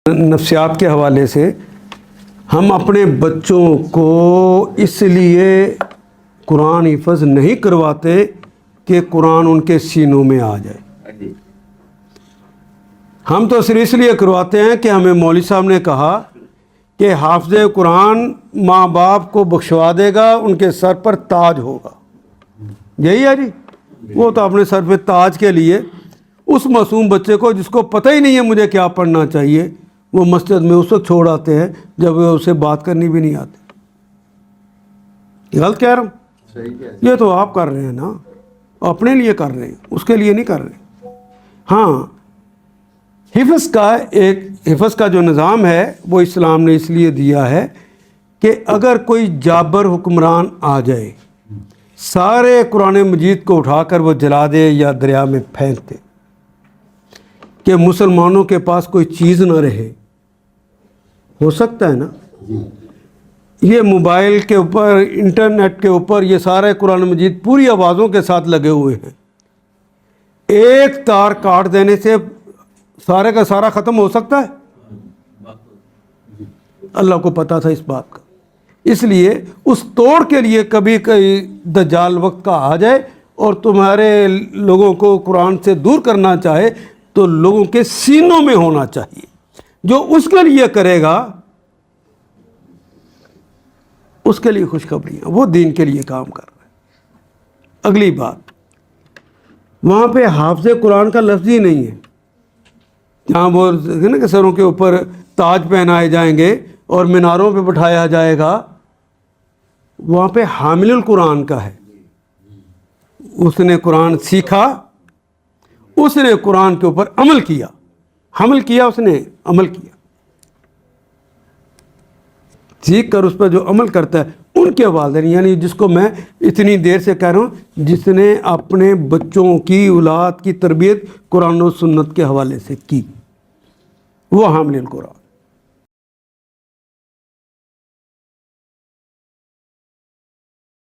نفسیات کے حوالے سے ہم اپنے بچوں کو اس لیے قرآن حفظ نہیں کرواتے کہ قرآن ان کے سینوں میں آ جائے. ہم تو صرف اس لیے کرواتے ہیں کہ ہمیں مولوی صاحب نے کہا کہ حافظ قرآن ماں باپ کو بخشوا دے گا، ان کے سر پر تاج ہوگا. یہی ہے جی. وہ تو اپنے سر پہ تاج کے لیے اس معصوم بچے کو جس کو پتہ ہی نہیں ہے مجھے کیا پڑھنا چاہیے، وہ مسجد میں اس وقت چھوڑ آتے ہیں جب وہ اسے بات کرنی بھی نہیں آتی. غلط کہہ رہا ہوں؟ یہ تو آپ کر رہے ہیں نا، اپنے لیے کر رہے ہیں، اس کے لیے نہیں کر رہے. ہاں، حفظ کا جو نظام ہے وہ اسلام نے اس لیے دیا ہے کہ اگر کوئی جابر حکمران آ جائے، سارے قرآن مجید کو اٹھا کر وہ جلا دے یا دریا میں پھینک دے کہ مسلمانوں کے پاس کوئی چیز نہ رہے. ہو سکتا ہے نا؟ یہ موبائل کے اوپر، انٹرنیٹ کے اوپر یہ سارے قرآن مجید پوری آوازوں کے ساتھ لگے ہوئے ہیں. ایک تار کاٹ دینے سے سارے کا سارا ختم ہو سکتا ہے؟ اللہ کو پتہ تھا اس بات کا. اس لیے اس توڑ کے لیے کبھی دجال وقت کا آ جائے اور تمہارے لوگوں کو قرآن سے دور کرنا چاہے تو لوگوں کے سینوں میں ہونا چاہیے. جو اس کے لیے کرے گا اس کے لیے خوشخبریاں، وہ دین کے لیے کام کر رہا ہے. اگلی بات، وہاں پہ حافظ قرآن کا لفظ ہی نہیں ہے. جہاں وہ نا کہ سروں کے اوپر تاج پہنائے جائیں گے اور میناروں پہ بٹھایا جائے گا، وہاں پہ حامل القرآن کا ہے. اس نے قرآن سیکھا، اس نے قرآن کے اوپر عمل کیا، حمل کیا، اس نے عمل کیا. سیکھ کر اس پر جو عمل کرتا ہے ان کے والدین، یعنی جس کو میں اتنی دیر سے کہہ رہا ہوں، جس نے اپنے بچوں کی، اولاد کی تربیت قرآن و سنت کے حوالے سے کی، وہ حامل القرآن.